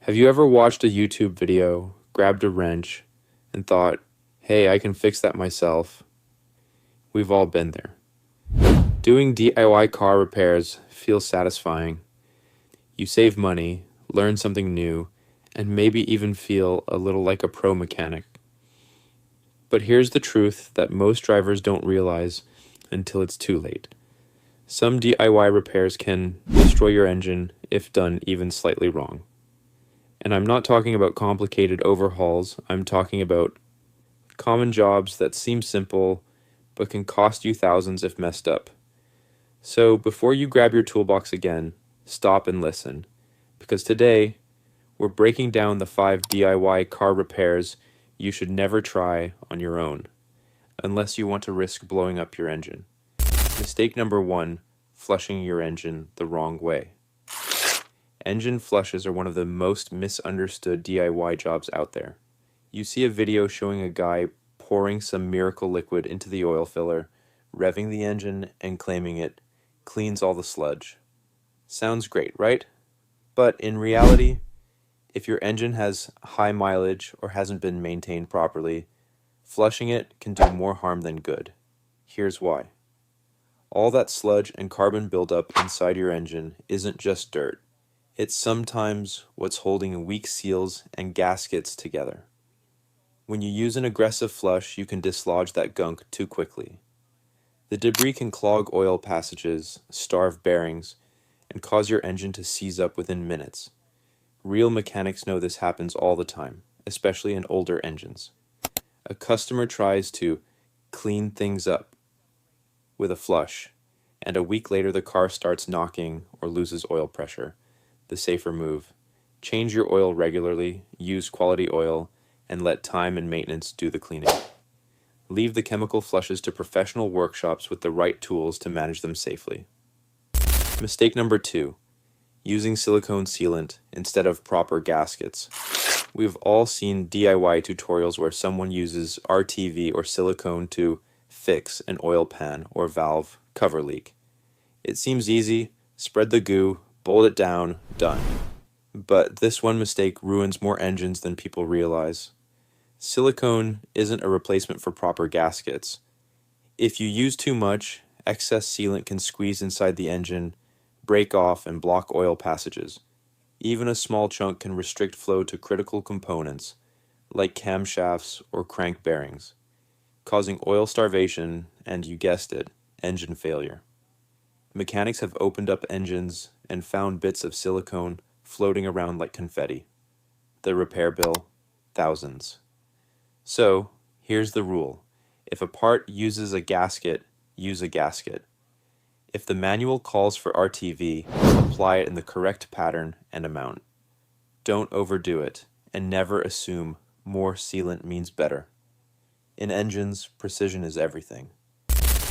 Have you ever watched a YouTube video, grabbed a wrench, and thought, hey, I can fix that myself? We've all been there. Doing DIY car repairs feels satisfying. You save money, learn something new, and maybe even feel a little like a pro mechanic. But here's the truth that most drivers don't realize until it's too late. Some DIY repairs can destroy your engine if done even slightly wrong. And I'm not talking about complicated overhauls, I'm talking about common jobs that seem simple but can cost you thousands if messed up. So before you grab your toolbox again, stop and listen, because today we're breaking down the 5 DIY car repairs you should never try on your own, unless you want to risk blowing up your engine. Mistake number 1, flushing your engine the wrong way. Engine flushes are one of the most misunderstood DIY jobs out there. You see a video showing a guy pouring some miracle liquid into the oil filler, revving the engine, and claiming it cleans all the sludge. Sounds great, right? But in reality, if your engine has high mileage or hasn't been maintained properly, flushing it can do more harm than good. Here's why. All that sludge and carbon buildup inside your engine isn't just dirt. It's sometimes what's holding weak seals and gaskets together. When you use an aggressive flush, you can dislodge that gunk too quickly. The debris can clog oil passages, starve bearings, and cause your engine to seize up within minutes. Real mechanics know this happens all the time, especially in older engines. A customer tries to clean things up with a flush, and a week later the car starts knocking or loses oil pressure. The safer move. Change your oil regularly, use quality oil, and let time and maintenance do the cleaning. Leave the chemical flushes to professional workshops with the right tools to manage them safely. Mistake number 2. Using silicone sealant instead of proper gaskets. We've all seen DIY tutorials where someone uses RTV or silicone to fix an oil pan or valve cover leak. It seems easy, spread the goo, bolt it down, done. But this one mistake ruins more engines than people realize. Silicone isn't a replacement for proper gaskets. If you use too much, excess sealant can squeeze inside the engine, break off, and block oil passages. Even a small chunk can restrict flow to critical components, like camshafts or crank bearings, causing oil starvation and, you guessed it, engine failure. Mechanics have opened up engines and found bits of silicone floating around like confetti. The repair bill, thousands. So, here's the rule. If a part uses a gasket, use a gasket. If the manual calls for RTV, apply it in the correct pattern and amount. Don't overdo it, and never assume more sealant means better. In engines, precision is everything.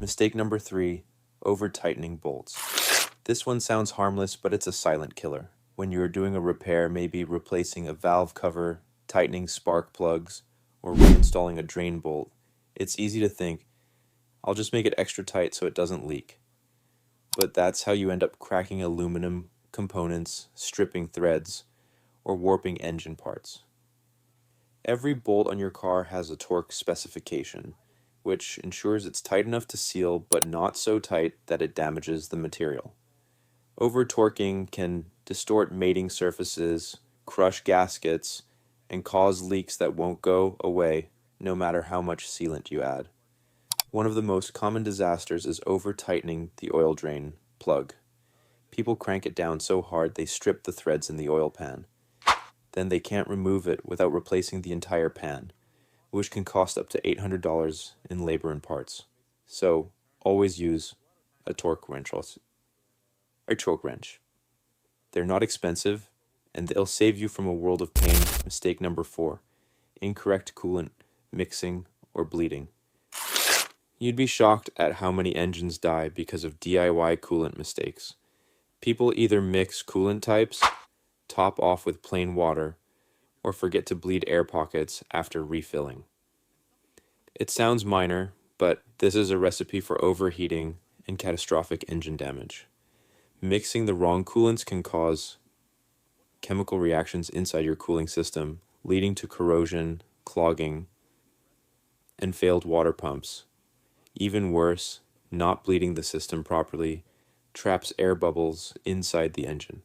Mistake number 3, over-tightening bolts. This one sounds harmless, but it's a silent killer. When you're doing a repair, maybe replacing a valve cover, tightening spark plugs, or reinstalling a drain bolt, it's easy to think, I'll just make it extra tight so it doesn't leak. But that's how you end up cracking aluminum components, stripping threads, or warping engine parts. Every bolt on your car has a torque specification, which ensures it's tight enough to seal but not so tight that it damages the material. Over-torquing can distort mating surfaces, crush gaskets, and cause leaks that won't go away no matter how much sealant you add. One of the most common disasters is over-tightening the oil drain plug. People crank it down so hard they strip the threads in the oil pan. Then they can't remove it without replacing the entire pan, which can cost up to $800 in labor and parts. So, always use a torque wrench or choke wrench. They're not expensive, and they'll save you from a world of pain. Mistake number 4, incorrect coolant, mixing, or bleeding. You'd be shocked at how many engines die because of DIY coolant mistakes. People either mix coolant types, top off with plain water, or forget to bleed air pockets after refilling. It sounds minor, but this is a recipe for overheating and catastrophic engine damage. Mixing the wrong coolants can cause chemical reactions inside your cooling system, leading to corrosion, clogging, and failed water pumps. Even worse, not bleeding the system properly traps air bubbles inside the engine.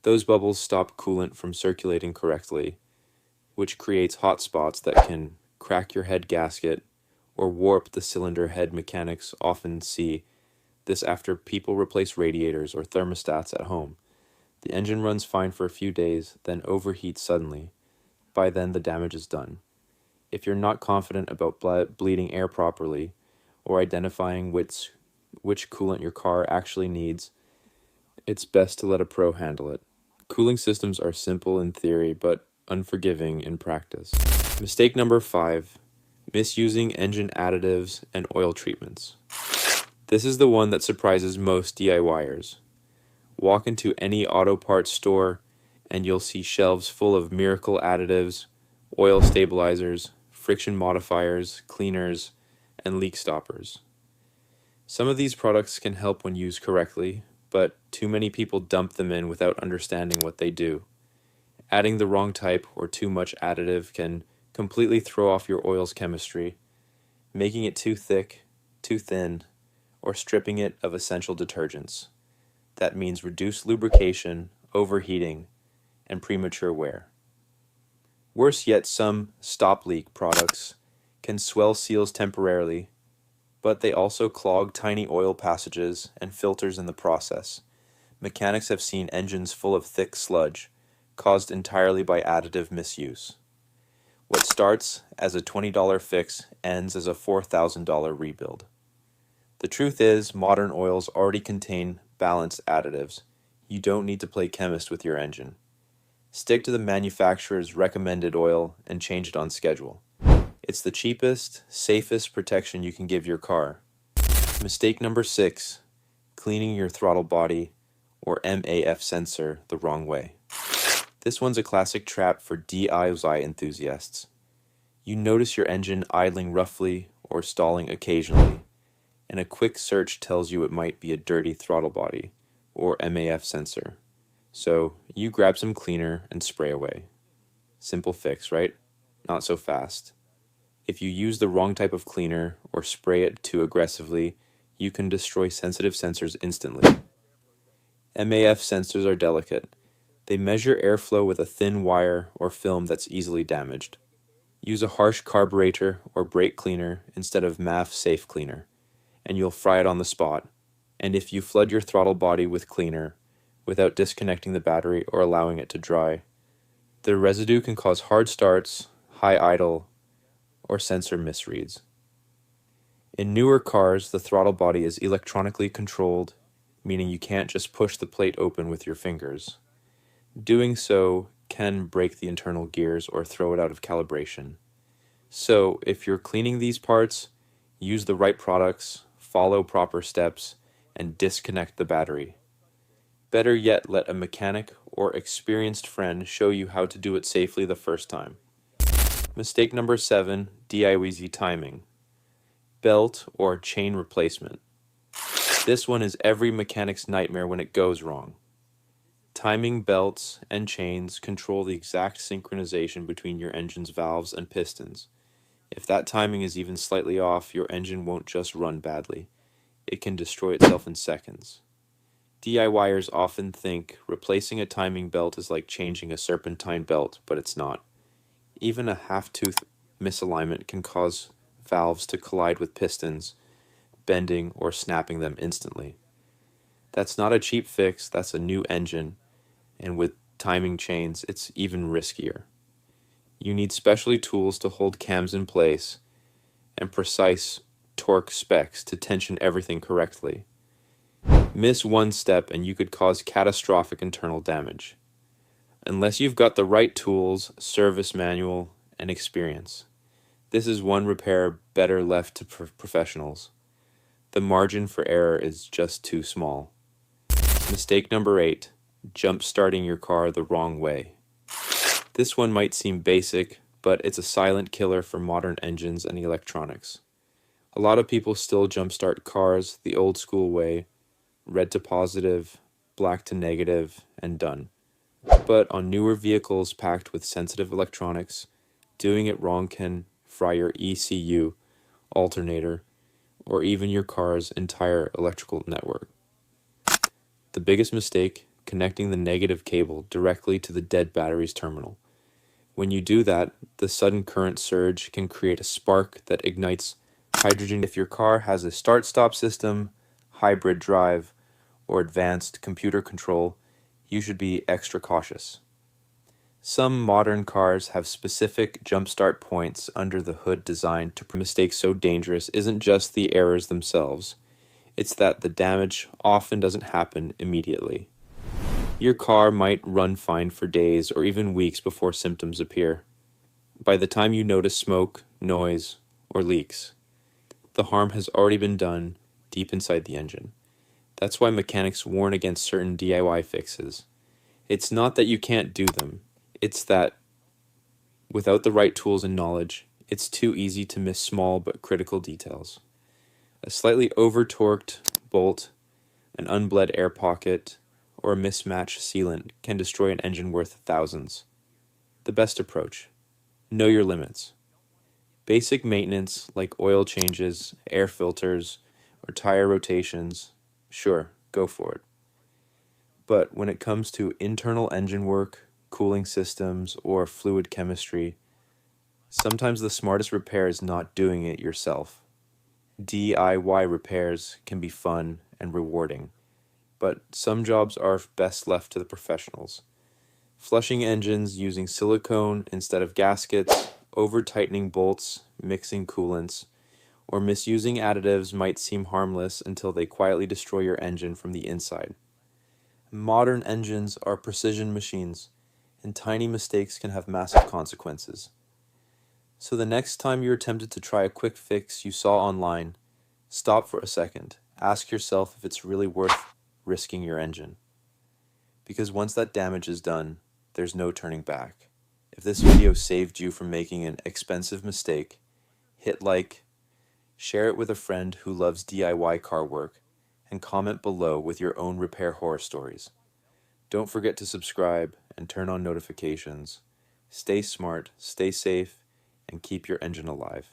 Those bubbles stop coolant from circulating correctly, which creates hot spots that can crack your head gasket or warp the cylinder head. Mechanics often see this after people replace radiators or thermostats at home. The engine runs fine for a few days, then overheats suddenly. By then, the damage is done. If you're not confident about bleeding air properly or identifying which coolant your car actually needs, it's best to let a pro handle it. Cooling systems are simple in theory, but unforgiving in practice. Mistake number 5, misusing engine additives and oil treatments. This is the one that surprises most DIYers. Walk into any auto parts store and you'll see shelves full of miracle additives, oil stabilizers, friction modifiers, cleaners, and leak stoppers. Some of these products can help when used correctly, but too many people dump them in without understanding what they do. Adding the wrong type or too much additive can completely throw off your oil's chemistry, making it too thick, too thin, or stripping it of essential detergents. That means reduced lubrication, overheating, and premature wear. Worse yet, some stop leak products can swell seals temporarily, but they also clog tiny oil passages and filters in the process. Mechanics have seen engines full of thick sludge, caused entirely by additive misuse. What starts as a $20 fix ends as a $4,000 rebuild. The truth is, modern oils already contain balanced additives. You don't need to play chemist with your engine. Stick to the manufacturer's recommended oil and change it on schedule. It's the cheapest, safest protection you can give your car. Mistake number 6, cleaning your throttle body or MAF sensor the wrong way. This one's a classic trap for DIY enthusiasts. You notice your engine idling roughly or stalling occasionally, and a quick search tells you it might be a dirty throttle body or MAF sensor. So you grab some cleaner and spray away. Simple fix, right? Not so fast. If you use the wrong type of cleaner or spray it too aggressively, you can destroy sensitive sensors instantly. MAF sensors are delicate. They measure airflow with a thin wire or film that's easily damaged. Use a harsh carburetor or brake cleaner instead of MAF safe cleaner, and you'll fry it on the spot. And if you flood your throttle body with cleaner without disconnecting the battery or allowing it to dry, the residue can cause hard starts, high idle, or sensor misreads. In newer cars, the throttle body is electronically controlled, meaning you can't just push the plate open with your fingers. Doing so can break the internal gears or throw it out of calibration. So, if you're cleaning these parts, use the right products, follow proper steps, and disconnect the battery. Better yet, let a mechanic or experienced friend show you how to do it safely the first time. Mistake number 7, DIY timing. Belt or chain replacement. This one is every mechanic's nightmare when it goes wrong. Timing belts and chains control the exact synchronization between your engine's valves and pistons. If that timing is even slightly off, your engine won't just run badly. It can destroy itself in seconds. DIYers often think replacing a timing belt is like changing a serpentine belt, but it's not. Even a half-tooth misalignment can cause valves to collide with pistons, bending or snapping them instantly. That's not a cheap fix, that's a new engine, and with timing chains, it's even riskier. You need specialty tools to hold cams in place and precise torque specs to tension everything correctly. Miss one step and you could cause catastrophic internal damage. Unless you've got the right tools, service manual, and experience. This is one repair better left to professionals. The margin for error is just too small. Mistake number 8, jump starting your car the wrong way. This one might seem basic, but it's a silent killer for modern engines and electronics. A lot of people still jumpstart cars the old school way, red to positive, black to negative, and done. But on newer vehicles packed with sensitive electronics, doing it wrong can fry your ECU, alternator, or even your car's entire electrical network. The biggest mistake, connecting the negative cable directly to the dead battery's terminal. When you do that, the sudden current surge can create a spark that ignites hydrogen. If your car has a start-stop system, hybrid drive, or advanced computer control, you should be extra cautious. Some modern cars have specific jump-start points under the hood designed to prevent mistakes. So dangerous isn't just the errors themselves, it's that the damage often doesn't happen immediately. Your car might run fine for days or even weeks before symptoms appear. By the time you notice smoke, noise, or leaks, the harm has already been done deep inside the engine. That's why mechanics warn against certain DIY fixes. It's not that you can't do them, it's that without the right tools and knowledge, it's too easy to miss small but critical details. A slightly over-torqued bolt, an unbled air pocket, or a mismatched sealant can destroy an engine worth thousands. The best approach: know your limits. Basic maintenance like oil changes, air filters, or tire rotations, sure, go for it. But when it comes to internal engine work, cooling systems, or fluid chemistry, sometimes the smartest repair is not doing it yourself. DIY repairs can be fun and rewarding, but some jobs are best left to the professionals. Flushing engines using silicone instead of gaskets, over-tightening bolts, mixing coolants, or misusing additives might seem harmless until they quietly destroy your engine from the inside. Modern engines are precision machines, and tiny mistakes can have massive consequences. So the next time you're tempted to try a quick fix you saw online, stop for a second. Ask yourself if it's really worth risking your engine. Because once that damage is done, there's no turning back. If this video saved you from making an expensive mistake, hit like, share it with a friend who loves DIY car work, and comment below with your own repair horror stories. Don't forget to subscribe and turn on notifications. Stay smart, stay safe, and keep your engine alive.